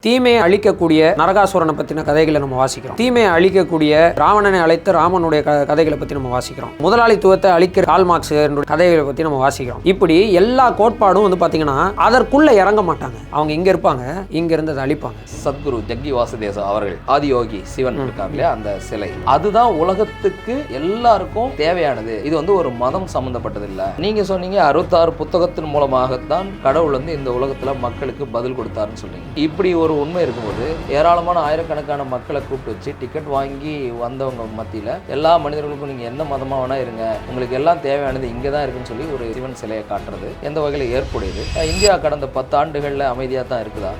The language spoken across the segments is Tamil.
தீமையை அழிக்கக்கூடிய நரகாசுரனை பற்றின கதைகளை நம்ம வாசிக்கிறோம். தீமையை அழிக்கக்கூடிய ராவணனை அழைத்த ராமனுடைய கதைகளை பற்றி நம்ம வாசிக்கிறோம். முதலாளித்துவத்தை அழிக்கிற கார்ல் மார்க்ஸ் கதைகளை பற்றி நம்ம வாசிக்கிறோம். இப்படி எல்லா கோட்பாடும் வந்து பார்த்தீங்கன்னா அதற்குள்ள இறங்க மாட்டாங்க. அவங்க இங்கே இருப்பாங்க, இங்கே இருந்து அதை அழிப்பாங்க. சத்குரு ஜக்கி வாசுதேவ அவர்கள் ஆதியோகி சிவன் இருக்காங்களே அந்த சிலை, அதுதான் உலகத்துக்கு எல்லாருக்கும் தேவையானது. இது வந்து ஒரு மதம் சம்பந்தப்பட்டது இல்லை. நீங்க சொன்னீங்க 66 புத்தகத்தின் மூலமாகத்தான் கடவுள் வந்து இந்த உலகத்துல மக்களுக்கு பதில் கொடுத்தாருன்னு சொன்னீங்க. இப்படி ஒரு உண்மை இருக்கும்போது ஏராளமான ஆயிரக்கணக்கான மக்களை கூப்பிட்டு வச்சு டிக்கெட் வாங்கி வந்தவங்க மத்தியில் எல்லா மனிதர்களுக்கும் நீங்கள் எந்த மதமாக வேணா இருங்க, உங்களுக்கு எல்லாம் தேவையானது இங்கே தான் இருக்குன்னு சொல்லி ஒரு சிவன் சிலையை காட்டுறது எந்த வகையில் ஏற்புடையது? இந்தியா கடந்த 10 ஆண்டுகளில் அமைதியாக தான் இருக்குதா?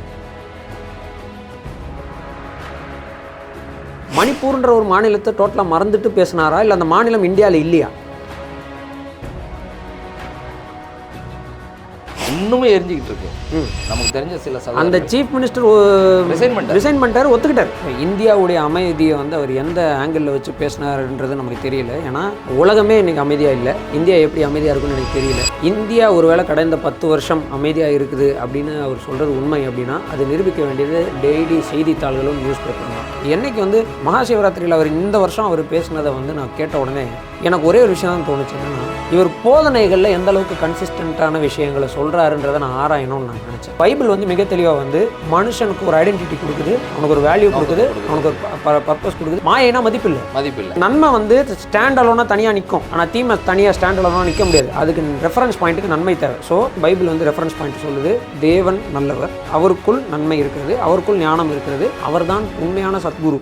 மணிப்பூர்ன்ற ஒரு மாநிலத்தை டோட்டலாக மறந்துட்டு பேசினாரா, இல்லை அந்த மாநிலம் இந்தியாவில் இல்லையா? இன்னுமே எரிஞ்சிக்கிட்டு இருக்கு. நமக்கு தெரிஞ்ச சில அந்த சீஃப் மினிஸ்டர் ரிசைன் பண்ணிட்டார், ஒத்துக்கிட்டார். இந்தியாவுடைய அமைதியை வந்து அவர் எந்த ஆங்கிளில் வச்சு பேசினாருன்றது நமக்கு தெரியல. ஏன்னா உலகமே இன்னைக்கு அமைதியாக இல்லை, இந்தியா எப்படி அமைதியாக இருக்குன்னு எனக்கு தெரியல. இந்தியா ஒருவேளை கடந்த 10 வருஷம் அமைதியாக இருக்குது அப்படின்னு அவர் சொல்கிறது உண்மை அப்படின்னா அது நிரூபிக்க வேண்டியது டெய்லி செய்தித்தாள்களும் நியூஸ் பேப்பரும் தான். என்னைக்கு வந்து மகாசிவராத்திரியில் அவர் இந்த வருஷம் அவர் பேசினதை வந்து நான் கேட்ட உடனே எனக்கு ஒரே ஒரு விஷயம் தான் தோணுச்சு. என்னன்னா, இவர் போதனைகளில் எந்த அளவுக்கு கன்சிஸ்டண்ட்டான விஷயங்களை சொல்கிறாருன்றதை நான் ஆராயணும்னு நான் நினச்சேன். பைபிள் வந்து மிக தெளிவாக வந்து மனுஷனுக்கு ஒரு ஐடென்டிட்டி கொடுக்குது, அவனுக்கு ஒரு வேல்யூ கொடுக்குது, அவனுக்கு ஒரு பர்பஸ் கொடுக்குது. மாயைனா மதிப்பில்லை. நன்மை வந்து ஸ்டாண்ட் அலோனா தனியாக நிற்கும், ஆனால் தீமை தனியாக ஸ்டாண்ட் அலோனா நிற்க முடியாது. அதுக்கு ரெஃபரன்ஸ் பாயிண்ட்டுக்கு நன்மை தேவை. ஸோ பைபிள் வந்து ரெஃபரன்ஸ் பாயிண்ட் சொல்லுது, தேவன் நல்லவர், அவருக்குள் நன்மை இருக்கிறது, அவருக்குள் ஞானம் இருக்கிறது, அவர்தான் உண்மையான சத்குரு.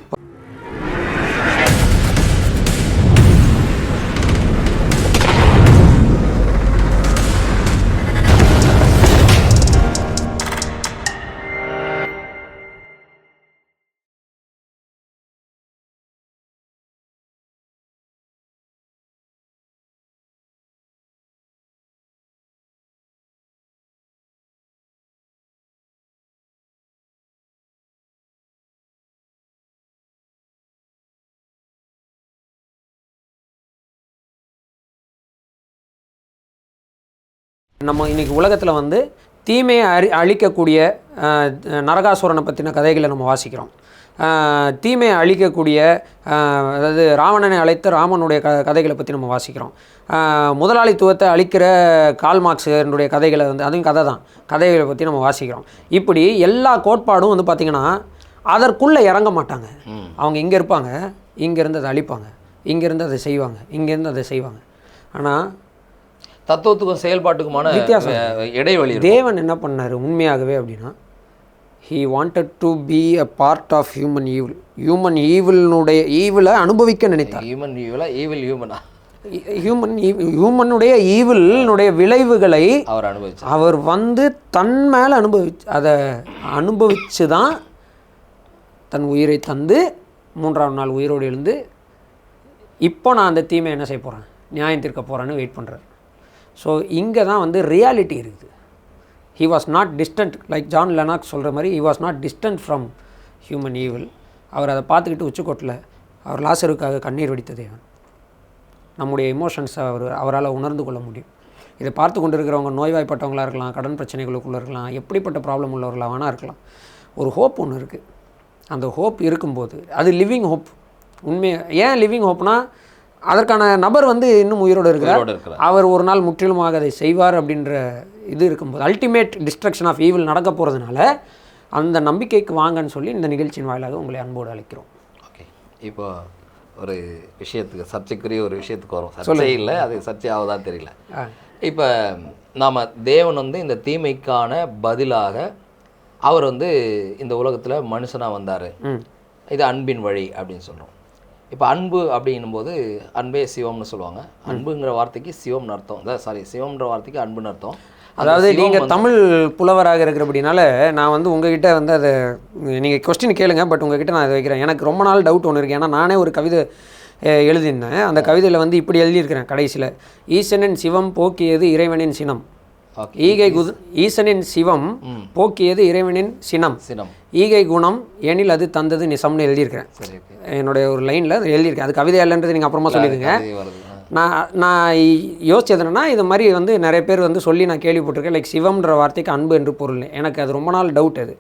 நம்ம இன்றைக்கி உலகத்தில் வந்து தீமையை அழிக்கக்கூடிய நரகாசுரனை பற்றின கதைகளை நம்ம வாசிக்கிறோம். தீமையை அழிக்கக்கூடிய அதாவது ராவணனை அழைத்த ராமனுடைய கதைகளை பற்றி நம்ம வாசிக்கிறோம். முதலாளித்துவத்தை அழிக்கிற கார்ல் மார்க்ஸ் கதைகளை வந்து அதுவும் கதை தான், கதைகளை பற்றி நம்ம வாசிக்கிறோம். இப்படி எல்லா கோட்பாடும் வந்து பார்த்திங்கன்னா அதற்குள்ளே இறங்க மாட்டாங்க. அவங்க இங்கே இருப்பாங்க, இங்கேருந்து அதை அழிப்பாங்க, இங்கேருந்து அதை செய்வாங்க, இங்கேருந்து அதை செய்வாங்க. ஆனால் தத்துவத்துக்கும் செயல்பாட்டுக்குமான வித்தியாசம், இடைவெளி. தேவன் என்ன பண்ணார் உண்மையாகவே அப்படின்னா, he wanted to be a part of human evil. Human ஈவிலை அனுபவிக்க நினைத்தார். ஹியூமனுடைய ஈவிலுடைய விளைவுகளை அவர் வந்து தன் மேலே அதை அனுபவிச்சு தான் தன் உயிரை தந்து 3ஆம் நாள் உயிரோடு எழுந்து இப்போ நான் அந்த தீமை என்ன செய்ய போகிறேன், நியாயம் தீர்க்க போகிறேன்னு வெயிட் பண்ணுறார். ஸோ இங்கே தான் வந்து ரியாலிட்டி இருக்குது. He was not distant, like John Lennox சொல்கிற மாதிரி, he was not distant from human evil. அவர் அதை பார்த்துக்கிட்டு உச்சக்கோட்டில் அவர் லாசருக்காக கண்ணீர் வடித்த தேவன். நம்முடைய எமோஷன்ஸை அவரால் உணர்ந்து கொள்ள முடியும். இதை பார்த்து கொண்டு இருக்கிறவங்க நோய்வாய்ப்பட்டவங்களாக இருக்கலாம், கடன் பிரச்சனைகளுக்குள்ளே இருக்கலாம், எப்படிப்பட்ட ப்ராப்ளம் உள்ளவர்களாக வேணால் இருக்கலாம். ஒரு ஹோப் ஒன்று இருக்குது. அந்த ஹோப் இருக்கும்போது அது லிவிங் ஹோப். ஏன் லிவிங் ஹோப்னா, அதற்கான நபர் வந்து இன்னும் உயிரோடு இருக்கிறார். அவர் ஒரு நாள் முற்றிலுமாக அதை செய்வார் அப்படின்ற இது இருக்கும்போது அல்டிமேட் டிஸ்ட்ரக்ஷன் ஆஃப் ஈவில் நடக்க போகிறதுனால அந்த நம்பிக்கைக்கு வாங்கன்னு சொல்லி இந்த நிகழ்ச்சியின் வாயிலாக உங்களை அன்போடு அழைக்கிறோம். ஓகே, இப்போ ஒரு விஷயத்துக்கு சர்ச்சைக்குரிய ஒரு விஷயத்துக்கு வரும். சர்ச்சை இல்லை, அது சர்ச்சை ஆகுதான்னு தெரியல. இப்போ நாம் தேவன் வந்து இந்த தீமைக்கான பதிலாக அவர் வந்து இந்த உலகத்தில் மனுஷனாக வந்தார். இது அன்பின் வழி அப்படின்னு சொல்கிறோம். இப்போ அன்பு அப்படின்னும் போது அன்பே சிவம்னு சொல்லுவாங்க. அன்புங்கிற வார்த்தைக்கு சிவம்னு அர்த்தம், சிவம்ன்ற வார்த்தைக்கு அன்புன்னு அர்த்தம். அதாவது நீங்கள் தமிழ் புலவராக இருக்கிறபடினால நான் வந்து உங்ககிட்ட வந்து அதை நீங்கள் கொஸ்டின் கேளுங்க, பட் உங்ககிட்ட நான் அதை வைக்கிறேன். எனக்கு ரொம்ப நாள் டவுட் ஒன்று இருக்குது. ஏன்னா நானே ஒரு கவிதை எழுதியிருந்தேன். அந்த கவிதையில் வந்து இப்படி எழுதியிருக்கிறேன் கடைசியில், ஈசனின் சிவம் போக்கியது இறைவனின் சினம், ஈசனின் சிவம் போக்கியது இறைவனின் சினம், ஈகை குணம் எனில் அது தந்தது நிசம்னு எழுதியிருக்கிறேன். என்னுடைய ஒரு லைனில் எழுதியிருக்கேன். அது கவிதை இல்லைன்றது நீங்கள் அப்புறமா சொல்லிடுங்க. நான் யோசிச்சது என்னென்னா, இது மாதிரி வந்து நிறைய பேர் வந்து சொல்லி நான் கேள்விப்பட்டிருக்கேன். லைக் சிவம்ன்ற வார்த்தைக்கு அன்பு என்று பொருள். எனக்கு அது ரொம்ப நாள் டவுட். அது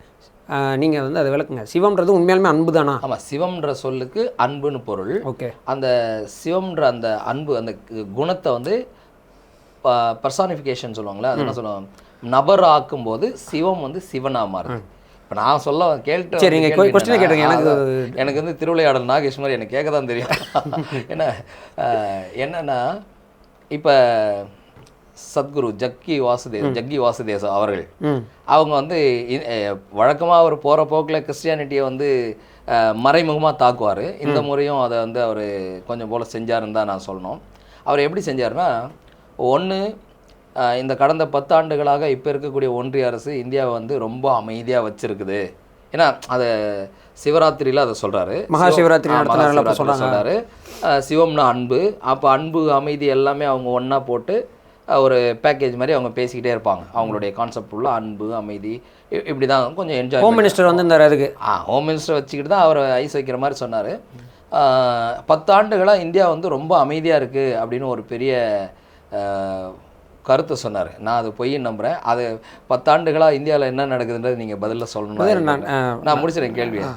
நீங்கள் வந்து அதை விளக்குங்க. சிவம்ன்றது உண்மையாலுமே அன்பு தானா? ஆமாம், சிவம்ன்ற சொல்லுக்கு அன்புன்னு பொருள். ஓகே. அந்த சிவம்ன்ற அந்த அன்பு அந்த குணத்தை வந்து பர்சானிஃபிகேஷன் சொல்லுவாங்களே, அது என்ன சொல்லுவாங்க, நபர் ஆக்கும்போது சிவம் வந்து சிவனா மாறுது. இப்போ நான் சொல்ல கேட்டு எனக்கு வந்து திருவிளையாடல் நாகேஷ் மாதிரி எனக்கு கேட்க தான் தெரியும். என்னன்னா இப்போ சத்குரு ஜக்கி வாசுதேவ் அவர்கள் அவங்க வந்து வழக்கமாக அவர் போகிற போக்கில் கிறிஸ்டியானிட்டியை வந்து மறைமுகமாக தாக்குவார். இந்த முறையும் அதை வந்து அவர் கொஞ்சம் போல் செஞ்சாருன்னு தான் நான் சொல்லணும். அவர் எப்படி செஞ்சாருன்னா, ஒன்று இந்த கடந்த 10 ஆண்டுகளாக இப்போ இருக்கக்கூடிய ஒன்றிய அரசு இந்தியாவை வந்து ரொம்ப அமைதியாக வச்சுருக்குது. ஏன்னா அதை சிவராத்திரியில் அதை சொல்கிறாரு, மகா சிவராத்திரி சொல்கிறாரு. சிவம்னா அன்பு, அப்போ அன்பு அமைதி எல்லாமே அவங்க ஒன்றா போட்டு ஒரு பேக்கேஜ் மாதிரி அவங்க பேசிக்கிட்டே இருப்பாங்க. அவங்களுடைய கான்செப்ட் உள்ள அன்பு அமைதி இப்படி தான் கொஞ்சம் என்ஜாய். ஹோம் மினிஸ்டர் வந்து இந்த அதுக்கு ஹோம் மினிஸ்டர் வச்சுக்கிட்டு தான் அவர் ஐஸ் வைக்கிற மாதிரி சொன்னார். 10 ஆண்டுகளாக இந்தியா வந்து ரொம்ப அமைதியாக இருக்குது அப்படின்னு ஒரு பெரிய கருத்தை சொன்னார். நான் அது பொய்ன்னு நம்புகிறேன். அது 10 ஆண்டுகளாக இந்தியாவில் என்ன நடக்குதுன்றது நீங்கள் பதிலில் சொல்லணும். நான் முடிச்சிடறேன் கேள்வியை.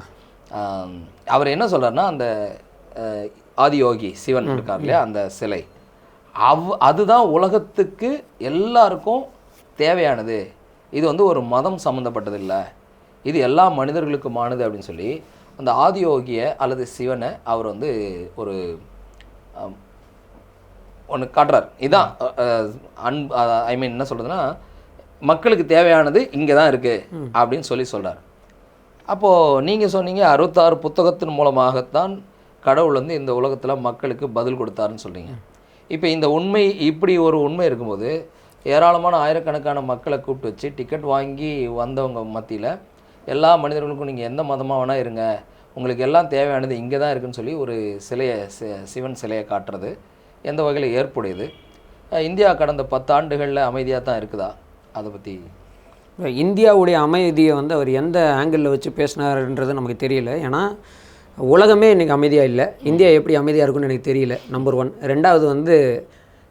அவர் என்ன சொல்கிறாருன்னா, அந்த ஆதியோகி சிவன் இருக்கார் இல்லையா, அந்த சிலை அதுதான் உலகத்துக்கு எல்லாருக்கும் தேவையானது. இது வந்து ஒரு மதம் சம்மந்தப்பட்டது இல்லை, இது எல்லா மனிதர்களுக்குமானது அப்படின்னு சொல்லி அந்த ஆதியோகியை அல்லது சிவனை அவர் வந்து ஒரு ஒன்று காட்டுறார். இதுதான் அன்பு, ஐ மீன் என்ன சொல்கிறதுன்னா, மக்களுக்கு தேவையானது இங்கே தான் இருக்குது அப்படின்னு சொல்கிறார். அப்போது நீங்கள் சொன்னீங்க 66 புத்தகத்தின் மூலமாகத்தான் கடவுள் வந்து இந்த உலகத்தில் மக்களுக்கு பதில் கொடுத்தாருன்னு சொல்கிறீங்க. இப்போ இந்த உண்மை, இப்படி ஒரு உண்மை இருக்கும்போது ஏராளமான ஆயிரக்கணக்கான மக்களை கூப்பிட்டு வச்சு டிக்கெட் வாங்கி வந்தவங்க மத்தியில் எல்லா மனிதர்களுக்கும் நீங்கள் எந்த மதமாக வேணால் இருங்க, உங்களுக்கு எல்லாம் தேவையானது இங்கே தான் இருக்குன்னு சொல்லி ஒரு சிலையை, சிவன் சிலையை காட்டுறது எந்த வகையில் ஏற்புடையது? இந்தியா கடந்த 10 ஆண்டுகளில் அமைதியாக தான் இருக்குதா? அதை பற்றி. இந்தியாவுடைய அமைதியை வந்து அவர் எந்த ஆங்கிளில் வச்சு பேசினாருன்றது நமக்கு தெரியல. ஏன்னா உலகமே இன்றைக்கி அமைதியாக இல்லை, இந்தியா எப்படி அமைதியாக இருக்குன்னு எனக்கு தெரியல, நம்பர் 1. 2வது வந்து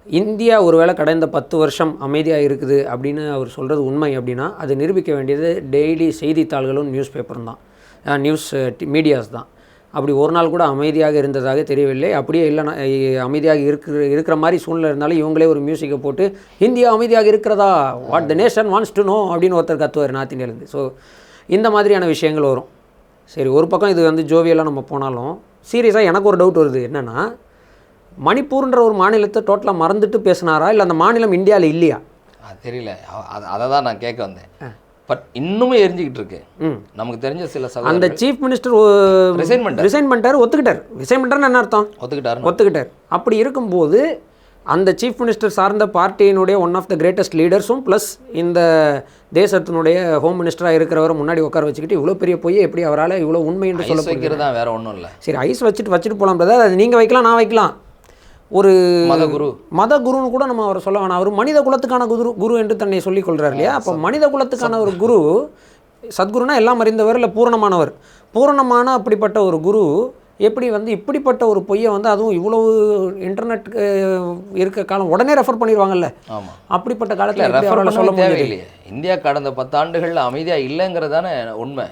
இந்தியா ஒருவேளை கடந்த 10 வருஷம் அமைதியாக இருக்குது அப்படின்னு அவர் சொல்கிறது உண்மை அப்படின்னா அது நிரூபிக்க வேண்டியது டெய்லி செய்தித்தாள்களும் நியூஸ் பேப்பரும் தான், நியூஸ் மீடியாஸ் தான். அப்படி ஒரு நாள் கூட அமைதியாக இருந்ததாக தெரியவில்லை. அப்படியே இல்லைனா அமைதியாக இருக்கிற மாதிரி சூழ்நிலை இருந்தாலும் இவங்களே ஒரு மியூசிக்கை போட்டு இந்தியா அமைதியாக இருக்கிறதா, what the nation wants to know அப்படின்னு ஒருத்தர் கத்துவார் நார்த் இந்தியாவிலேருந்து. ஸோ இந்த மாதிரியான விஷயங்கள் வரும். சரி, ஒரு பக்கம் இது வந்து ஜோவியெல்லாம் நம்ம போனாலும் சீரியஸாக எனக்கு ஒரு டவுட் வருது. என்னென்னா, மணிப்பூர்ன்ற ஒரு மாநிலத்தை டோட்டலாக மறந்துட்டு பேசினாரா, இல்லை அந்த மாநிலம் இந்தியாவில் இல்லையா? அது தெரியல. அதை தான் நான் கேட்க வந்தேன். பட் இன்னுமே எரிஞ்சிக்கிட்டு இருக்கு. நமக்கு தெரிஞ்ச சில அந்த சீஃப் மினிஸ்டர் ரிசைன் பண்ணிட்டார், ஒத்துக்கிட்டார். ரிசைன் பண்ணிட்டாருன்னு என்ன அர்த்தம்? ஒத்துக்கிட்டார். அப்படி இருக்கும்போது அந்த சீஃப் மினிஸ்டர் சார்ந்த பார்ட்டியினுடைய ஒன் ஆஃப் த கிரேட்டஸ்ட் லீடர்ஸும் ப்ளஸ் இந்த தேசத்தினுடைய ஹோம் மினிஸ்டராக இருக்கிறவரை முன்னாடி உட்கார வச்சுக்கிட்டு இவ்வளோ பெரிய பொய் எப்படி அவரால் இவ்வளோ உண்மை என்று சொல்ல வைக்கிறது தான், வேற ஒன்றும் இல்லை. சரி, ஐஸ் வச்சுட்டு போகலாம் பிரதர், அது நீங்கள் வைக்கலாம், நான் வைக்கலாம். ஒரு மத குருன்னு கூட நம்ம அவரை சொல்ல வேணாம். அவர் மனித குலத்துக்கான குரு என்று தன்னை சொல்லிக் கொள்கிறார் இல்லையா? அப்போ மனித குலத்துக்கான ஒரு குரு, சத்குருனா எல்லாம் அறிந்தவர், இல்லை பூரணமானவர். பூரணமான அப்படிப்பட்ட ஒரு குரு எப்படி வந்து இப்படிப்பட்ட ஒரு பொய்யை வந்து, அதுவும் இவ்வளவு இன்டர்நெட் இருக்க காலம் உடனே ரெஃபர் பண்ணிடுவாங்கல்ல. அப்படிப்பட்ட காலத்தில் சொல்ல முடியல. இந்தியா கடந்த 10 ஆண்டுகளில் அமைதியாக இல்லைங்கிறதான உண்மை.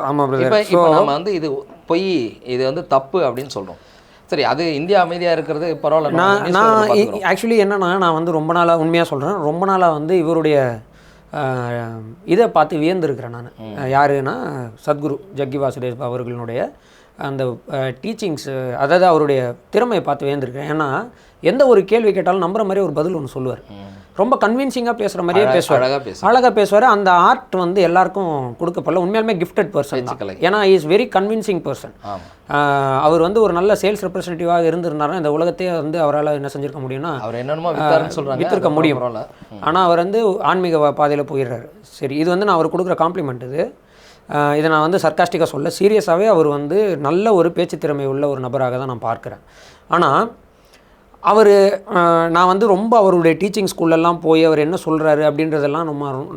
ஆமாம். இப்போ நம்ம வந்து இது பொய், இது வந்து தப்பு அப்படின்னு சொல்கிறோம். சரி, அது இந்தியா அமைதியாக இருக்கிறது பரவாயில்ல. நான் ஆக்சுவலி என்னன்னா, நான் வந்து ரொம்ப நாளாக உண்மையாக சொல்கிறேன், ரொம்ப நாளாக வந்து இவருடைய இதை பார்த்து வியந்திருக்கிறேன் நான். யாருன்னா சத்குரு ஜக்கி வாசுதேவ் அவர்களுடைய அந்த டீச்சிங்ஸ், அதாவது அவருடைய திறமையை பார்த்து வியந்திருக்கிறேன். ஏன்னா எந்த ஒரு கேள்வி கேட்டாலும் நம்புற மாதிரி ஒரு பதில் ஒன்று சொல்லுவார். ரொம்ப கன்வின்சிங்காக பேசுகிற மாதிரியே பேசுவார், அழகாக பேசுவார். அந்த ஆர்ட் வந்து எல்லாருக்கும் கொடுக்கப்படல. உண்மையாலுமே கிஃப்டட் பர்சன் தான். ஏன்னா இஸ் வெரி கன்வின்சிங் பர்சன். அவர் வந்து ஒரு நல்ல சேல்ஸ் ரெப்ரஸன்டேட்டிவாக இருந்திருந்தாருன்னா இந்த உலகத்தையே வந்து அவரால் என்ன செஞ்சிருக்க முடியும்னா வித்திருக்க முடியும். ஆனால் அவர் வந்து ஆன்மீக பாதையில் போயிடுறாரு. சரி, இது வந்து நான் அவர் கொடுக்குற காம்ப்ளிமெண்ட். இதை நான் வந்து சர்க்காஸ்டிக்காக சொல்ல, சீரியஸாகவே அவர் வந்து நல்ல ஒரு பேச்சு திறமை உள்ள ஒரு நபராக தான் நான் பார்க்குறேன். ஆனால் அவர் நான் வந்து ரொம்ப அவருடைய டீச்சிங் ஸ்கூல்லெல்லாம் போய் அவர் என்ன சொல்கிறாரு அப்படின்றதெல்லாம்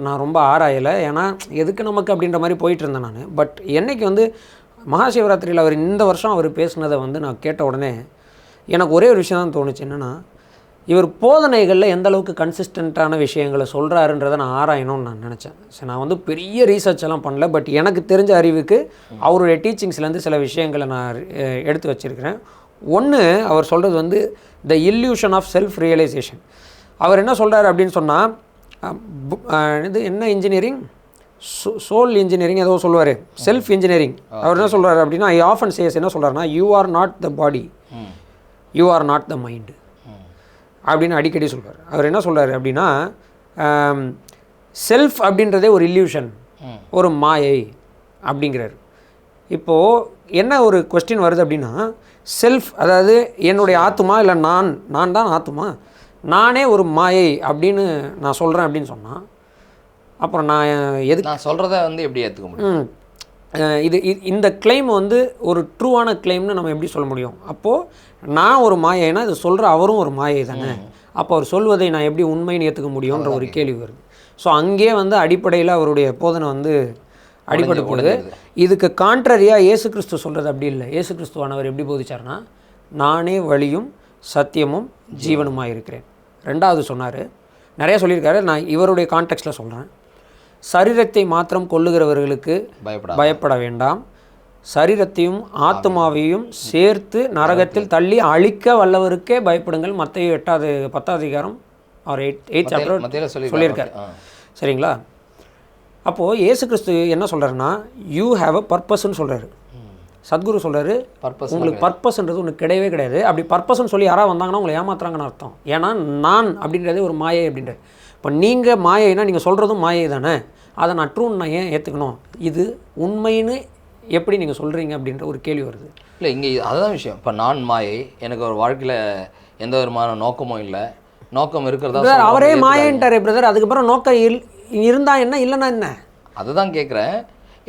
நான் ரொம்ப ஆராயலை. ஏன்னா எதுக்கு நமக்கு அப்படின்ற மாதிரி போயிட்டு இருந்தேன் நான். பட் என்னைக்கு வந்து மகாசிவராத்திரியில் அவர் இந்த வருஷம் அவர் பேசுனதை வந்து நான் கேட்ட உடனே எனக்கு ஒரே ஒரு விஷயம் தான் தோணுச்சு. என்னென்னா, இவர் போதனைகளில் எந்த அளவுக்கு கன்சிஸ்டண்ட்டான விஷயங்களை சொல்கிறாருன்றதை நான் ஆராயணும்னு நான் நினச்சேன். சரி, நான் வந்து பெரிய ரீசர்ச் எல்லாம் பண்ணல, பட் எனக்கு தெரிஞ்ச அறிவுக்கு அவருடைய டீச்சிங்ஸ்லேருந்து சில விஷயங்களை நான் எடுத்து வச்சுருக்கிறேன். ஒன்று, அவர் சொல்கிறது வந்து த இல்யூஷன் ஆஃப் செல்ஃப் ரியலைசேஷன். அவர் என்ன சொல்கிறார் அப்படின்னு சொன்னால், இது என்ன இன்ஜினியரிங், சோல் இன்ஜினியரிங் ஏதோ சொல்லுவார், செல்ஃப் இன்ஜினியரிங். அவர் என்ன சொல்கிறார் அப்படின்னா, ஐ ஆஃபன் சேஸ் என்ன சொல்கிறாருன்னா, you are not the body, you are not the mind அப்படின்னு அடிக்கடி சொல்கிறார். அவர் என்ன சொல்கிறார் அப்படின்னா, செல்ஃப் அப்படின்றதே ஒரு இல்யூஷன், ஒரு மாயை அப்படிங்கிறார். இப்போது என்ன ஒரு கொஸ்டின் வருது அப்படின்னா, செல்ஃப் அதாவது என்னுடைய ஆத்துமா இல்லை நான் தான் ஆத்துமா, நானே ஒரு மாயை அப்படின்னு நான் சொல்கிறேன் அப்படின்னு சொன்னால், அப்புறம் நான் எதுக்கு நான் சொல்கிறத வந்து எப்படி ஏற்றுக்க முடியும்? இந்த கிளைம் வந்து ஒரு ட்ரூவான கிளைம்னு நம்ம எப்படி சொல்ல முடியும்? அப்போது நான் ஒரு மாயைனா இது சொல்கிற அவரும் ஒரு மாயை தானே, அப்போ அவர் சொல்வதை நான் எப்படி உண்மைன்னு ஏற்றுக்க முடியுன்ற ஒரு கேள்வி வருது. ஸோ அங்கே வந்து அடிப்படையில் அவருடைய போதனை வந்து அடிப்படை போடுது. இதுக்கு கான்ட்ரரியாக இயேசு கிறிஸ்து சொல்கிறது அப்படி இல்லை. இயேசு கிறிஸ்துவானவர் எப்படி போதிச்சார்னா, நானே வழியும் சத்தியமும் ஜீவனுமாக இருக்கிறேன். ரெண்டாவது சொன்னார், நிறையா சொல்லியிருக்காரு, நான் இவருடைய கான்டெக்ஸ்டில் சொல்கிறேன். சரீரத்தை மாத்திரம் கொல்லுகிறவர்களுக்கு பயப்பட வேண்டாம், சரீரத்தையும் ஆத்மாவையும் சேர்த்து நரகத்தில் தள்ளி அழிக்க வல்லவருக்கே பயப்படுங்கள். மத்தேயு 10வது அதிகாரம் அவர் 8th சாப்டர் சொல்லியிருக்கார். சரிங்களா? அப்போது இயேசு கிறிஸ்து என்ன சொல்கிறாருன்னா, யூ ஹேவ் அ பர்பஸ்ன்னு சொல்கிறாரு. சத்குரு சொல்கிறாரு, உங்களுக்கு பர்பஸ்ன்றது ஒன்று கிடையவே கிடையாது. அப்படி பர்பஸ்ன்னு சொல்லி யாராவது வந்தாங்கன்னா உங்களை ஏமாத்துறாங்கன்னு அர்த்தம். ஏன்னா நான் அப்படின்றதே ஒரு மாயை அப்படின்றது. இப்போ நீங்கள் மாயைனா நீங்கள் சொல்கிறதும் மாயை தானே, அதை நான் ட்ரூன்னு நான் ஏன் ஏற்றுக்கணும்? இது உண்மைன்னு எப்படி நீங்கள் சொல்கிறீங்க அப்படின்ற ஒரு கேள்வி வருது. இல்லை, இங்கே அதுதான் விஷயம். இப்போ நான் மாயை, எனக்கு ஒரு வாழ்க்கையில் எந்த விதமான நோக்கமும் இல்லை, நோக்கம் இருக்கிறதா அவரே மாயன்ட்டாரே பிரதர். அதுக்கப்புறம் நோக்கம் இருந்தா என்ன, இல்லைன்னா என்ன? அதுதான் கேட்குறேன்.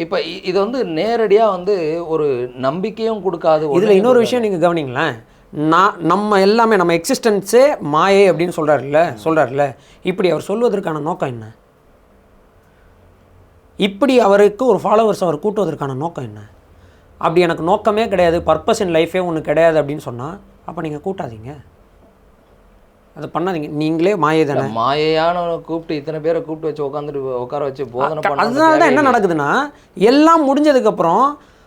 இப்போ இது வந்து நேரடியாக வந்து ஒரு நம்பிக்கையும் கொடுக்காது. இதில் இன்னொரு விஷயம் நீங்கள் கவனிங்களேன், நம்ம எல்லாமே நம்ம எக்ஸிஸ்டன்ஸே மாயை அப்படின்னு சொல்கிறார்ல. இப்படி அவர் சொல்வதற்கான நோக்கம் என்ன? இப்படி அவருக்கு ஒரு ஃபாலோவர்ஸ் அவர் கூட்டுவதற்கான நோக்கம் என்ன? அப்படி எனக்கு நோக்கமே கிடையாது, பர்பஸ் இன் லைஃபே ஒன்று கிடையாது அப்படின்னு சொன்னால், அப்போ நீங்கள் கூட்டாதீங்க, அதை பண்ணாதீங்க. நீங்களே மாயை தானே. மாயையான கூப்பிட்டு இத்தனை பேரை கூப்பிட்டு வச்சு உட்கார வச்சு போதனை பண்ண. அதனால தான் என்ன நடக்குதுன்னா, எல்லாம் முடிஞ்சதுக்கப்புறம்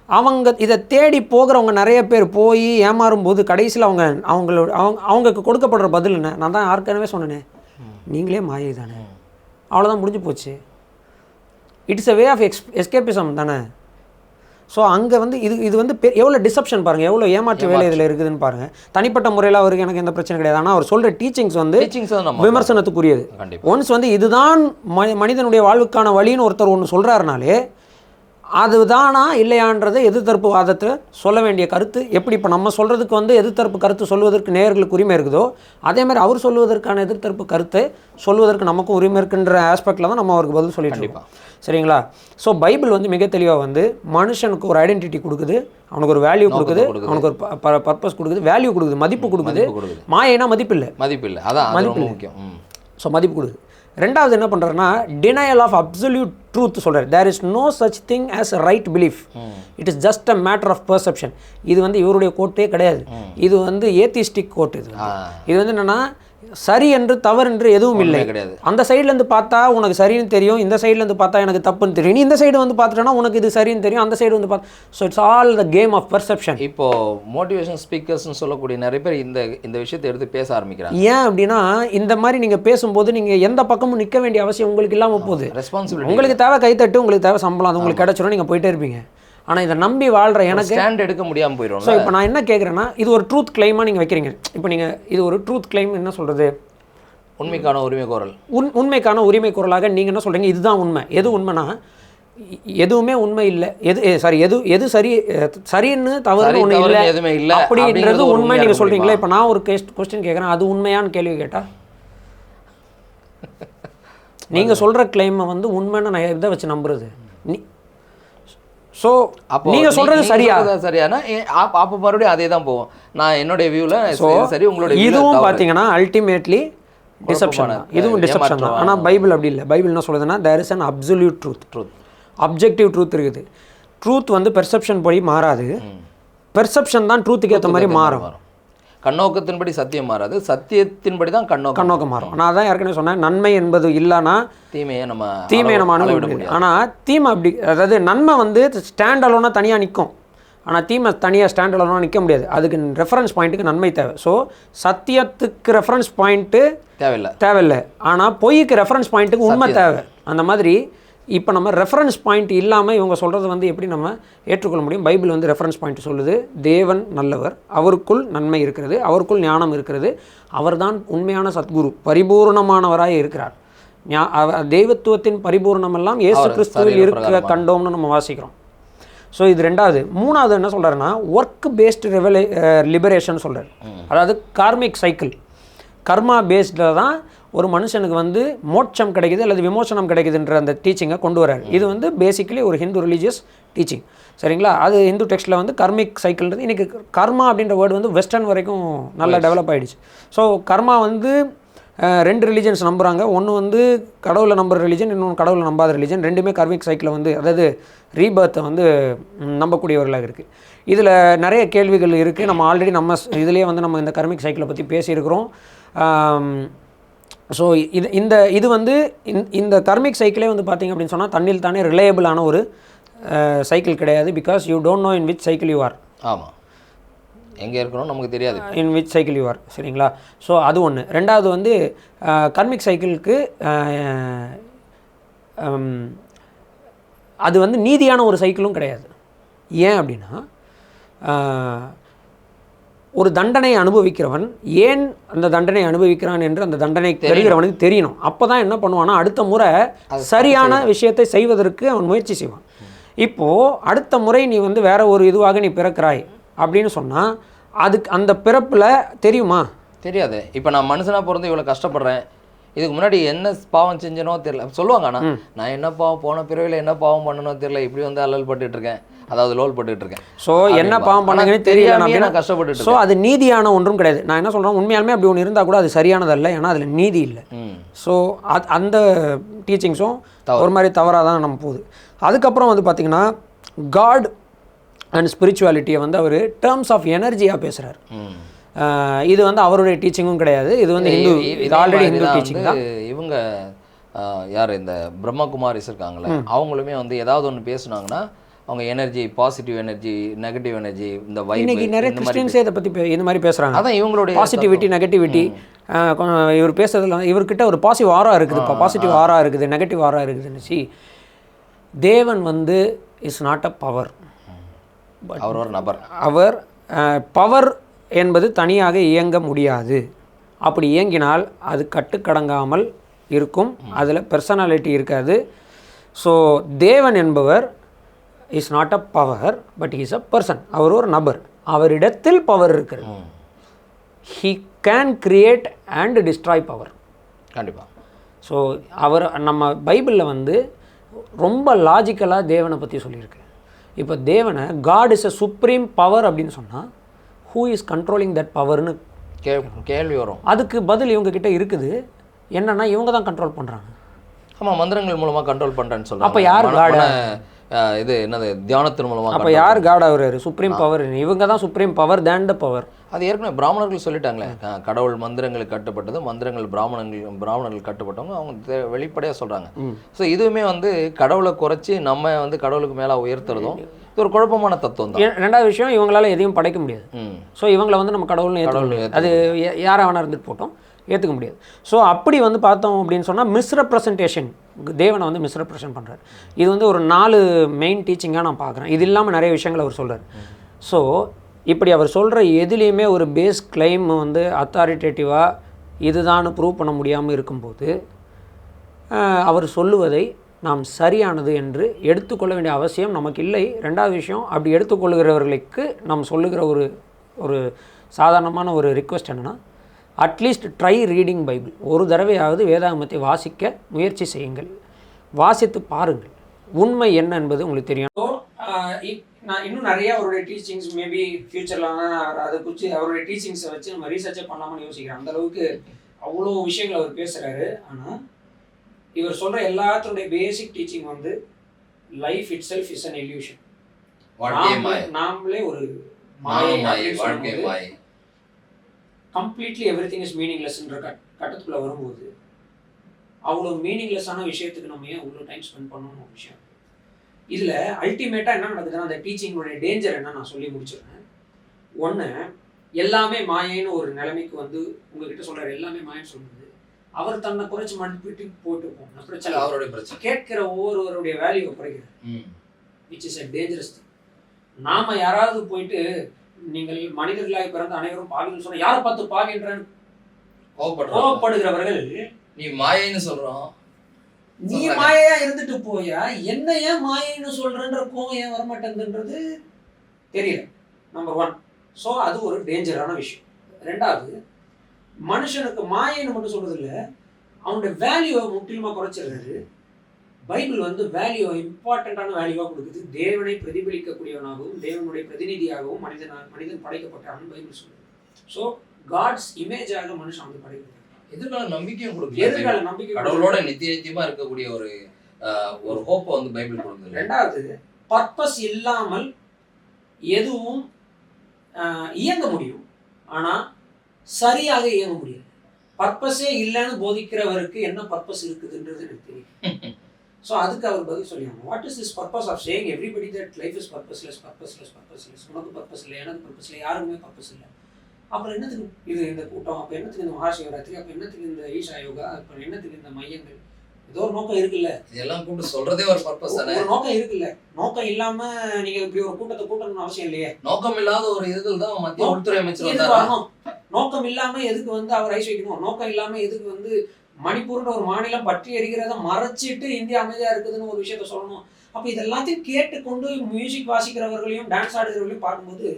அவங்க இதை தேடி போகிறவங்க நிறைய பேர் போய் ஏமாறும்போது கடைசியில் அவங்களுக்கு கொடுக்கப்படுற பதில் என்ன? நான் தான் ஏற்கனவே சொன்னேனே, நீங்களே மாயை தானே, அவ்வளோதான், முடிஞ்சு போச்சு. It's a way of escapism தானே. ஸோ அங்கே வந்து இது வந்து எவ்வளோ டிசப்ஷன் பாருங்கள், எவ்வளோ ஏமாற்று வேலை இதில் இருக்குதுன்னு பாருங்கள். தனிப்பட்ட முறையில் அவருக்கு எனக்கு எந்த பிரச்சனை கிடையாது. ஆனால் அவர் சொல்கிற டீச்சிங்ஸ் வந்து விமர்சனத்துக்குரியது. ஒன்ஸ் வந்து இதுதான் மனிதனுடைய வாழ்வுக்கான வழின்னு ஒருத்தர் ஒன்று சொல்கிறாருனாலே, அதுதானா இல்லையான்றது எதிர்த்தரப்பு வாதத்தை சொல்ல வேண்டிய கருத்து. எப்படி இப்போ நம்ம சொல்கிறதுக்கு வந்து எதிர்த்தரப்பு கருத்து சொல்வதற்கு நேயர்களுக்கு உரிமை இருக்குதோ, அதேமாதிரி அவர் சொல்வதற்கான எதிர்த்தரப்பு கருத்தை சொல்வதற்கு நமக்கும் உரிமை இருக்குன்ற ஆஸ்பெக்டில் தான் நம்ம அவருக்கு பதில் சொல்லிட்டு இருக்கோம். சரிங்களா? ஸோ பைபிள் வந்து மிக தெளிவாக வந்து மனுஷனுக்கு ஒரு ஐடென்டிட்டி கொடுக்குது, அவனுக்கு ஒரு வேல்யூ கொடுக்குது, அவனுக்கு ஒரு பர்பஸ் கொடுக்குது, வேல்யூ கொடுக்குது, மதிப்பு கொடுக்குது. மாயைனா மதிப்பு இல்லை, அதான் மதிப்பு முக்கியம். ஸோ மதிப்பு கொடுக்குது. ரெண்டாவது என்ன பண்ணுறாருன்னா, டினையல் ஆஃப் அப்சல்யூட் ட்ரூத் சொல்கிறார். There is no such thing as a right belief, it is just a matter of perception. இது வந்து இவருடைய கோட்டே கிடையாது, இது வந்து ஏத்திஸ்டிக் கோட். இது வந்து என்னென்னா, சரி என்று தவறு என்று எதுவும் இல்லை கிடையாது. அந்த சைட்லேருந்து பார்த்தா உனக்கு சரின்னு தெரியும், இந்த சைட்லேருந்து பார்த்தா எனக்கு தப்புன்னு தெரியும். நீ இந்த சைடு வந்து பார்த்துட்டோன்னா உனக்கு இது சரின்னு தெரியும், அந்த சைடு வந்து பார்த்து. So it's all the game of perception. இப்போது மோட்டிவேஷன் ஸ்பீக்கர்ஸ்னு சொல்லக்கூடிய நிறைய பேர் இந்த விஷயத்தை எடுத்து பேச ஆரம்பிக்கிறாங்க. ஏன் அப்படின்னா, இந்த மாதிரி நீங்கள் பேசும்போது நீங்கள் எந்த பக்கமும் நிற்க வேண்டிய அவசியம் உங்களுக்கு இல்லாமல் போகுது. ரெஸ்பான்சிபிலிட்டி உங்களுக்கு தேவை கைத்தட்டு, உங்களுக்கு தேவை சம்பளம், அது உங்களுக்கு கிடைச்சிடும், நீங்கள் போயிட்டே இருப்பீங்க. ஆனால் இதை நம்பி வாழ்கிற எனக்கு ஸ்டாண்ட் எடுக்க முடியாமல் போயிடும். ஸோ இப்போ நான் என்ன கேட்குறேன்னா, இது ஒரு ட்ரூத் கிளைமாக நீங்கள் வைக்கிறீங்க. இப்போ நீங்கள் இது ஒரு ட்ரூத் கிளைம் என்ன சொல்கிறது, உண்மைக்கான உரிமை குரல், உண்மைக்கான உரிமை குரலாக நீங்கள் என்ன சொல்கிறீங்க, இதுதான் உண்மை. எது உண்மைனா, எதுவுமே உண்மை இல்லை, எது சரின்னு தவறு ஒன்று இல்லை, எதுவுமே இல்லை அப்படின்றது உண்மை நீங்கள் சொல்கிறீங்களா? இப்போ நான் ஒரு கொஸ்டின் கேட்குறேன், அது உண்மையான கேள்வி கேட்டால் நீங்கள் சொல்கிற கிளைமை வந்து உண்மைன்னு நான் இதை வச்சு நம்புறது. ஸோ நீங்கள் சொல்கிறது சரியானா அப்போ மறுபடியும் அதே தான் போவோம். நான் என்னுடைய வியூவில் சரி, உங்களுடைய இதுவும் பார்த்தீங்கன்னா அல்டிமேட்லி டிசப்ஷன் தான், இதுவும் டிசப்ஷன் தான். ஆனால் பைபிள் அப்படி இல்லை. பைபிள் என்ன சொல்லுதுன்னா, there is an absolute truth, objective truth இருக்குது. ட்ரூத் வந்து பெர்செப்ஷன் படி மாறாது, பெர்செப்ஷன் தான் ட்ரூத்துக்கு ஏற்ற மாதிரி மாறும். கண்ணோக்கத்தின்படி சத்தியம் மாறாது, சத்தியத்தின்படி தான் கண்ணோக்கம் மாறும். நான் அதான் ஏற்கனவே சொன்னேன், நன்மை என்பது இல்லைன்னா தீமையை நம்ம அனுபவிக்க முடியும். ஆனால் தீமை அப்படி, அதாவது நன்மை வந்து ஸ்டாண்ட் அலோனா தனியாக நிற்கும், ஆனால் தீமை தனியாக ஸ்டாண்ட் அலோனா நிற்க முடியாது. அதுக்கு ரெஃபரன்ஸ் பாயிண்ட்டுக்கு நன்மை தேவை. ஸோ சத்தியத்துக்கு ரெஃபரன்ஸ் பாயிண்ட்டு தேவையில்லை, ஆனால் பொய்க்கு ரெஃபரன்ஸ் பாயிண்ட்டுக்கு உண்மை தேவை. அந்த மாதிரி இப்போ நம்ம ரெஃபரன்ஸ் பாயிண்ட் இல்லாமல் இவங்க சொல்கிறது வந்து எப்படி நம்ம ஏற்றுக்கொள்ள முடியும்? பைபிள் வந்து ரெஃபரன்ஸ் பாயிண்ட் சொல்லுது, தேவன் நல்லவர், அவருக்குள் நன்மை இருக்கிறது, அவருக்குள் ஞானம் இருக்கிறது, அவர்தான் உண்மையான சத்குரு, பரிபூர்ணமானவராக இருக்கிறார். தெய்வத்துவத்தின் பரிபூர்ணமெல்லாம் இயேசு கிறிஸ்துவில் இருக்க கண்டோம்னு நம்ம வாசிக்கிறோம். ஸோ இது ரெண்டாவது. மூணாவது என்ன சொல்கிறாருன்னா, ஒர்க் பேஸ்டு லிபரேஷன் சொல்கிறார். அதாவது கார்மிக் சைக்கிள், கர்மா பேஸ்டில் தான் ஒரு மனுஷனுக்கு வந்து மோட்சம் கிடைக்குது அல்லது விமோசனம் கிடைக்குதுன்ற அந்த டீச்சிங்கை கொண்டு வராரு. இது வந்து பேசிக்கலி ஒரு ஹிந்து ரிலீஜியஸ் டீச்சிங், சரிங்களா? அது ஹிந்து டெக்ஸ்ட்டில் வந்து கர்மிக் சைக்கிள்ன்றது இன்றைக்கி கர்மா அப்படின்ற வேர்டு வந்து வெஸ்டர்ன் வரைக்கும் நல்லா டெவலப் ஆகிடுச்சு. ஸோ கர்மா வந்து 2 ரிலீஜன்ஸ் நம்புகிறாங்க. ஒன்று வந்து கடவுளை நம்புகிற ரிலீஜன், இன்னொன்று கடவுளை நம்பாத ரிலீஜன். ரெண்டுமே கர்மிக் சைக்கிளை வந்து, அதாவது ரீபர்த்தை வந்து நம்பக்கூடியவர்களாக இருக்குது. இதில் நிறைய கேள்விகள் இருக்குது. நம்ம ஆல்ரெடி நம்ம இதுலேயே வந்து நம்ம இந்த கர்மிக் சைக்கிளை பற்றி பேசியிருக்கிறோம். ஸோ இது வந்து இந்த கர்மிக் சைக்கிளே வந்து பார்த்திங்க அப்படின்னு சொன்னால் தண்ணில் தானே ரிலையபிளான ஒரு சைக்கிள் கிடையாது. Because you don't know in which cycle you are. ஆமாம், எங்கே இருக்கணும் நமக்கு தெரியாது, in which cycle you are, சரிங்களா? ஸோ அது ஒன்று. ரெண்டாவது வந்து கர்மிக் சைக்கிளுக்கு அது வந்து நீதியான ஒரு சைக்கிளும் கிடையாது. ஏன் அப்படின்னா, ஒரு தண்டனை அனுபவிக்கிறவன் ஏன் அந்த தண்டனை அனுபவிக்கிறான் என்று அந்த தண்டனை பெறுகிறவனுக்கு தெரியணும். அப்போ தான் என்ன பண்ணுவான்னா, அடுத்த முறை சரியான விஷயத்தை செய்வதற்கு அவன் முயற்சி செய்வான். இப்போது அடுத்த முறை நீ வந்து வேற ஒரு இதுவாக நீ பிறக்கிறாய் அப்படின்னு சொன்னால் அதுக்கு அந்த பிறப்பில் தெரியுமா? தெரியாது. இப்போ நான் மனுஷனாக பிறந்து இவ்வளோ கஷ்டப்படுறேன், இதுக்கு முன்னாடி என்ன பாவம் செஞ்சனோ தெரியல சொல்லுவாங்க. ஆனால் நான் என்ன பாவம், போன பிறவியில் என்ன பாவம் பண்ணனோ தெரியல, இப்படி வந்து அல்லல் பட்டுட்டு இருக்கேன், அதாவது லோல் பட்டுட்டு இருக்கேன். ஸோ என்ன பாவம் பண்ணாங்கன்னு தெரியல, நான் கஷ்டப்பட்டு. ஸோ அது நீதியான ஒன்றும் கிடையாது. நான் என்ன சொல்கிறேன், உண்மையாலுமே அப்படி ஒன்று இருந்தால் கூட அது சரியானதல்ல, ஏன்னா அதில் நீதி இல்லை. ஸோ அந்த டீச்சிங்ஸும் ஒரு மாதிரி தவறாக தான் நம்ம போகுது. அதுக்கப்புறம் வந்து பார்த்திங்கன்னா, காட் அண்ட் ஸ்பிரிச்சுவாலிட்டியை வந்து அவர் டேர்ம்ஸ் ஆஃப் எனர்ஜியாக பேசுகிறார். இது வந்து அவருடைய டீச்சிங்கும் கிடையாது. இது வந்து ஹிந்து, இது ஆல்ரெடி ஹிந்து டீச்சிங் தான். இவங்க யார் இந்த பிரம்மகுமாரிஸ் இருக்காங்களே, அவங்களுமே வந்து ஏதாவது ஒன்று பேசுனாங்கன்னா அவங்க energy, positive energy, negative energy, இந்த வைப், இன்னைக்கு நிறைய கிறிஸ்டியன்ஸே இதை பற்றி இந்த மாதிரி பேசுகிறாங்க. அதான் இவங்களுடைய பாசிட்டிவிட்டி, நெகட்டிவிட்டி. இவர் பேசுறதுல இவர்கிட்ட ஒரு பாசிட்டிவ் ஆரா இருக்குது, பாசிட்டிவ் ஆரா இருக்குது, நெகட்டிவ் ஆரா இருக்குதுன்னு. தேவன் வந்து இஸ் நாட் அ பவர், அவர் ஒரு நபர். அவர் பவர் என்பது தனியாக இயங்க முடியாது. அப்படி இயங்கினால் அது கட்டுக்கடங்காமல் இருக்கும், அதில் பர்சனாலிட்டி இருக்காது. ஸோ தேவன் என்பவர் is not a power, but is a person. அவர் ஒரு நபர், அவரிடத்தில் பவர் இருக்கிறது. He can create and destroy power. கண்டிப்பாக. ஸோ அவர் நம்ம பைபிளில் வந்து ரொம்ப லாஜிக்கலாக தேவனை பற்றி சொல்லியிருக்கு. இப்போ தேவனை God is a supreme power அப்படின்னு சொன்னால் ஹூ இஸ் கண்ட்ரோலிங் தட் பவர்னு கேள்வி வரும். அதுக்கு பதில் இவங்க கிட்ட இருக்குது. என்னன்னா, இவங்க தான் கண்ட்ரோல் பண்ணுறாங்க. ஆமாம், மந்திரங்கள் மூலமாக கண்ட்ரோல் பண்ணுறேன்னு சொல்கிறாங்க. அப்போ யார் காட்? இது என்னது, தியானத்தின் மூலமாக. அப்போ யார் காட் ஆகுறாரு? Supreme power. இவங்க தான் supreme power than the power. அது ஏற்கனவே பிராமணர்கள் சொல்லிட்டாங்களே, கடவுள் மந்திரங்களுக்கு கட்டுப்பட்டது, மந்திரங்கள் பிராமணர்கள் கட்டுப்பட்டவங்க, அவங்க வெளிப்படையாக சொல்கிறாங்க. ஸோ இதுவுமே வந்து கடவுளை குறைச்சி நம்ம வந்து கடவுளுக்கு மேலே உயர்த்துறதும் இது ஒரு குழப்பமான தத்துவம் தான். ரெண்டாவது விஷயம், இவங்களால எதையும் படைக்க முடியாது. ஸோ இவங்களை வந்து நம்ம கடவுள்னு அது யாராக வேணா இருந்துட்டு போட்டோம், ஏற்றுக்க முடியாது. ஸோ அப்படி வந்து பார்த்தோம் அப்படின்னு சொன்னால் மிஸ்ரெப்ரசன்டேஷன், தேவனை வந்து மிஸ்ரெப்ரசன்ட் பண்ணுறாரு. இது வந்து ஒரு 4 மெயின் டீச்சிங்காக நான் பார்க்குறேன். இது இல்லாமல் நிறைய விஷயங்கள் அவர் சொல்கிறார். ஸோ இப்படி அவர் சொல்கிற எதுலேயுமே ஒரு பேஸ் கிளைம் வந்து அத்தாரிட்டேட்டிவாக இதுதான் ப்ரூவ் பண்ண முடியாமல் இருக்கும்போது அவர் சொல்லுவதை நாம் சரியானது என்று எடுத்துக்கொள்ள வேண்டிய அவசியம் நமக்கு இல்லை. ரெண்டாவது விஷயம், அப்படி எடுத்துக்கொள்கிறவர்களுக்கு நாம் சொல்லுகிற ஒரு சாதாரணமான ஒரு ரிக்வெஸ்ட் என்னென்னா, அட்லீஸ்ட் ட்ரை ரீடிங் பைபிள். ஒரு தடவையாவது வேதாகமத்தை வாசிக்க முயற்சி செய்யுங்கள், வாசித்து பாருங்கள், உண்மை என்ன என்பது உங்களுக்கு தெரியும். நான் இன்னும் நிறைய அவருடைய டீச்சிங்ஸ் மேபி ஃபியூச்சரில் அதை குறித்து அவருடைய டீச்சிங்ஸை வச்சு நம்ம ரீசர்ச்சே பண்ணலாம்னு யோசிக்கிறேன். அந்தளவுக்கு அவ்வளோ விஷயங்கள் அவர் பேசுகிறாரு. ஆனால் இவர் சொல்கிற எல்லாத்துடைய பேசிக் டீச்சிங் வந்து life it self is an illusion. நாமளே ஒரு மாயை. கம்ப்ளீட்லி எவ்ரி திங் இஸ் மீனிங்லெஸ்ன்ற கட்டத்துக்குள்ளே வரும்போது அவ்வளோ மீனிங்லெஸ்ஸான விஷயத்துக்கு நம்ம ஏன் அவ்வளோ டைம் ஸ்பெண்ட் பண்ணணும் ஒரு விஷயம். இதில் அல்டிமேட்டாக என்ன நடக்குதுன்னா அந்த டீச்சிங்கோடைய டேஞ்சர் என்ன நான் சொல்லி முடிச்சிடுறேன். ஒன்று, எல்லாமே மாயைன்னு ஒரு நிலைமைக்கு வந்து உங்ககிட்ட சொல்கிறார் எல்லாமே மாயன்னு சொல்லுது. அவர் தன்னை குறைச்சி மதிப்பிட்டு போட்டு போகணும் பிரச்சனை, அவருடைய பிரச்சனை. கேட்கிற ஒவ்வொருவருடைய வேல்யூவை குறைக்கிறது, which is a dangerous thing. நாம் யாராவது போயிட்டு நீங்கள் மனிதர்களாக பிறந்த அனைவரும் பாவிகள் சொன்னால் யாரை பார்த்து பாவின்றான்னு கோபப்படுகிறவர்கள், நீ மாயைன்னு சொல்கிறோம், நீ மாயையா இருந்துட்டு போயா என்ன ஏன் மாயைன்னு சொல்றன்ற கோவம் ஏன் வரமாட்டேங்குதுன்றது தெரியல. நம்பர் 1. ஸோ அது ஒரு டேஞ்சரான விஷயம். 2வது, மனுஷனுக்கு மாயைன்னு மட்டும் சொல்றது இல்லை, அவனுடைய வேல்யூவை முற்றிலுமாக குறைச்சிடுறாரு. பைபிள் வந்து வேல்யூவை இம்பார்ட்டண்ட்டான வேல்யூவாக கொடுக்குது. தேவனை பிரதிபலிக்கக்கூடியவனாகவும் தேவனுடைய பிரதிநிதியாகவும் மனிதன் படைக்கப்பட்டான்னு பைபிள் சொல்லுது. ஸோ காட்ஸ் இமேஜாக மனுஷன் வந்து படைக்கப்பட்டார். எதிர்கால நம்பிக்கையும் கொடுக்குது, எதிர்கால நம்பிக்கை, கடவுளோட நித்தியமா இருக்கக்கூடிய ஒரு ஹோப்பை வந்து பைபிள் கொடுக்குது. 2வது, பர்பஸ் இல்லாமல் எதுவும் இயங்க முடியும், ஆனால் சரியாக இயங்க முடியாது. பர்பஸே இல்லைன்னு போதிக்கிறவருக்கு என்ன பர்பஸ் இருக்குதுன்றது எனக்கு தெரியும். ஸோ அதுக்கு அவர் பதில் சொல்லியாங்க. What is this purpose of saying everybody that life is purposeless purposeless purposeless? உனக்கு பர்பஸ் இல்லை, எனக்கு பர்பஸ் இல்லை, யாருக்குமே பர்பஸ் இல்லை. அப்புறம் என்னத்துக்கு இது இந்த கூட்டம், அப்போ என்னத்துக்கு இந்த மகாசிவராத்திரி, அப்போ என்னத்துக்கு இந்த ஈஷா யோகா, அப்புறம் என்னத்துக்கு இந்த மையங்கள்? ஏதோ ஒரு நோக்கம் இருக்குல்ல, இதெல்லாம் கூட்டு சொல்றதே ஒரு பர்பஸ் தானே. ஒரு நோக்கம் இருக்குல்ல, நோக்கம் இல்லாம நீங்க இப்படி ஒரு கூட்டத்தை கூட்டணும்னு அவசியம் இல்லையே. நோக்கம் இல்லாத ஒரு இதுல தான் மத்திய உள்துறை அமைச்சர் வரணும். நோக்கம் இல்லாம எதுக்கு வந்து அவர் ஐஸ் வைக்கணும்? நோக்கம் இல்லாம எதுக்கு வந்து மணிப்பூர்ன்ற ஒரு மாநிலம் பற்றி எரிகிறத மறைச்சிட்டு இந்தியா அமைதியா இருக்குதுன்னு ஒரு விஷயத்த சொல்லணும்? அப்போ இதெல்லாத்தையும் கேட்டுக்கொண்டு மியூசிக் வாசிக்கிறவர்களையும் டான்ஸ் ஆடுகிறவர்களையும் பார்க்கும்போது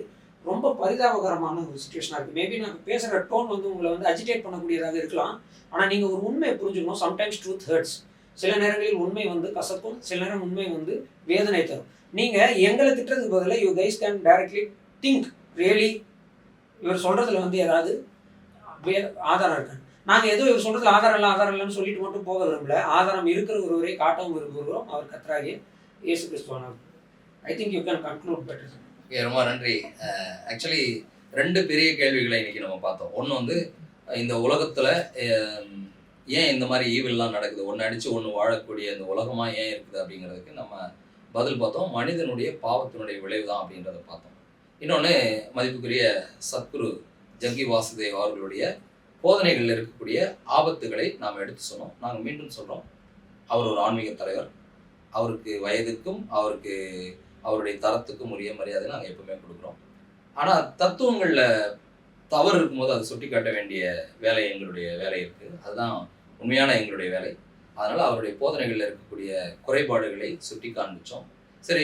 ரொம்ப பரிதாபகரமான ஒரு சுச்சுவேஷனாக இருக்குது. மேபி நான் பேசுகிற டோன் வந்து உங்களை வந்து அஜிடேட் பண்ணக்கூடியதாக இருக்கலாம், ஆனால் நீங்கள் ஒரு உண்மையை புரிஞ்சுக்கணும். Sometimes truth hurts. சில நேரங்களில் உண்மை வந்து கசக்கும், சில நேரம் உண்மை வந்து வேதனை தரும். நீங்கள் எங்களை திட்டுறதுக்கு பதிலாக you guys can directly think really இவர் சொல்கிறதுல வந்து ஏதாவது ஆதாரம் இருக்கு. நாங்கள் ஏதோ இவர் சொல்கிறதுல ஆதாரம் இல்லைன்னு சொல்லிட்டு மட்டும் போக விரும்பல. ஆதாரம் இருக்கிற ஒருவரை காட்டவும் விரும்புகிறோம், அவர் கர்த்தராகிய இயேசு கிறிஸ்துவானவர். I think you can conclude better. ரொம்ப நன்றி. ஆக்சுவலி 2 பெரிய கேள்விகளை இன்னைக்கு நம்ம பார்த்தோம். ஒன்று வந்து இந்த உலகத்தில் ஏன் இந்த மாதிரி ஈவெல்லாம் நடக்குது, ஒன்று அடித்து ஒன்று வாழக்கூடிய இந்த உலகமாக ஏன் இருக்குது அப்படிங்கிறதுக்கு நம்ம பதில் பார்த்தோம். மனிதனுடைய பாவத்தினுடைய விளைவு தான் அப்படின்றத பார்த்தோம். இன்னொன்று, மதிப்புக்குரிய சத்குரு ஜக்கி வாசுதேவ் அவர்களுடைய போதனைகளில் இருக்கக்கூடிய ஆபத்துகளை நாம் எடுத்து சொன்னோம். நாங்கள் மீண்டும் சொல்கிறோம், அவர் ஒரு ஆன்மீக தலைவர். அவருக்கு வயதுக்கும் அவருடைய தரத்துக்கும் உரிய மரியாதை நாங்கள் எப்பவுமே கொடுக்குறோம். ஆனால் தத்துவங்களில் தவறு இருக்கும்போது அதை சுட்டி காட்ட வேண்டிய வேலை எங்களுடைய வேலை இருக்குது. அதுதான் உண்மையான எங்களுடைய வேலை. அதனால் அவருடைய போதனைகளில் இருக்கக்கூடிய குறைபாடுகளை சுட்டி காண்பிச்சோம். சரி,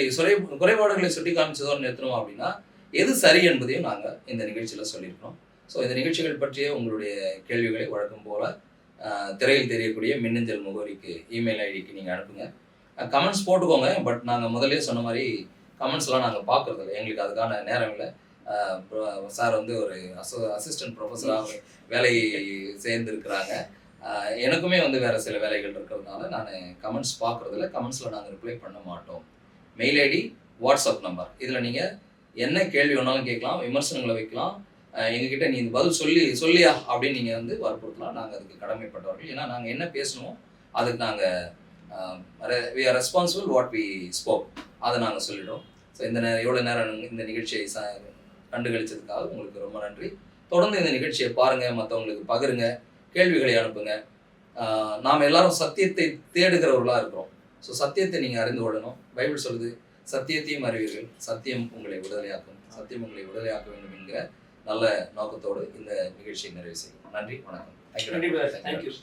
குறைபாடுகளை சுட்டி காமிச்சதோடு நிறுத்தணும் அப்படின்னா எது சரி என்பதையும் நாங்கள் இந்த நிகழ்ச்சியில் சொல்லியிருக்கிறோம். ஸோ இந்த நிகழ்ச்சிகள் பற்றிய உங்களுடைய கேள்விகளை வழக்கம் போல் திரையில் தெரியக்கூடிய மின்னஞ்சல் முகவரிக்கு, இமெயில் ஐடிக்கு நீங்கள் அனுப்புங்க. கமெண்ட்ஸ் போட்டுக்கோங்க. பட் நாங்கள் முதலே சொன்ன மாதிரி கமெண்ட்ஸ்லாம் நாங்கள் பார்க்குறதில்ல, எங்களுக்கு அதுக்கான நேரம் இல்லை. சார் வந்து ஒரு அசிஸ்டன்ட் ப்ரொஃபஸராக வேலை சேர்ந்துருக்கிறாங்க. எனக்குமே வந்து வேறு சில வேலைகள் இருக்கிறதுனால நான் கமெண்ட்ஸ் பார்க்குறதில்ல. கமெண்ட்ஸில் நாங்கள் ரிப்ளை பண்ண மாட்டோம். மெயில் ஐடி, வாட்ஸ்அப் நம்பர், இதில் நீங்கள் என்ன கேள்வி வேணாலும் கேட்கலாம், விமர்சனங்களை வைக்கலாம். எங்ககிட்ட நீ இந்த பதில் சொல்லியா அப்படின்னு நீங்கள் வந்து வற்புறுத்தலாம். நாங்கள் அதுக்கு கடமைப்பட்டவர்கள். ஏன்னா நாங்கள் என்ன பேசணுமோ அதுக்கு நாங்கள் we are responsible what we spoke, அதை நாங்கள் சொல்லிடுறோம். ஸோ எவ்வளோ நேரம் இந்த நிகழ்ச்சியை கண்டுகளிச்சதுக்காக உங்களுக்கு ரொம்ப நன்றி. தொடர்ந்து இந்த நிகழ்ச்சியை பாருங்கள், மற்றவங்களுக்கு பகிருங்க, கேள்விகளை அனுப்புங்க. நாம் எல்லாரும் சத்தியத்தை தேடுகிறவர்களாக இருக்கிறோம். ஸோ சத்தியத்தை நீங்கள் அறிந்து கொள்ளணும். பைபிள் சொல்லுது, சத்தியத்தையும் அறிவீர்கள், சத்தியம் உங்களை விடுதலையாக்கும், சத்தியம் உங்களை விடுதலையாக்க வேண்டும் என்கிற நல்ல நோக்கத்தோடு இந்த நிகழ்ச்சியை நிறைவு செய்யும். நன்றி, வணக்கம். தேங்க்யூ.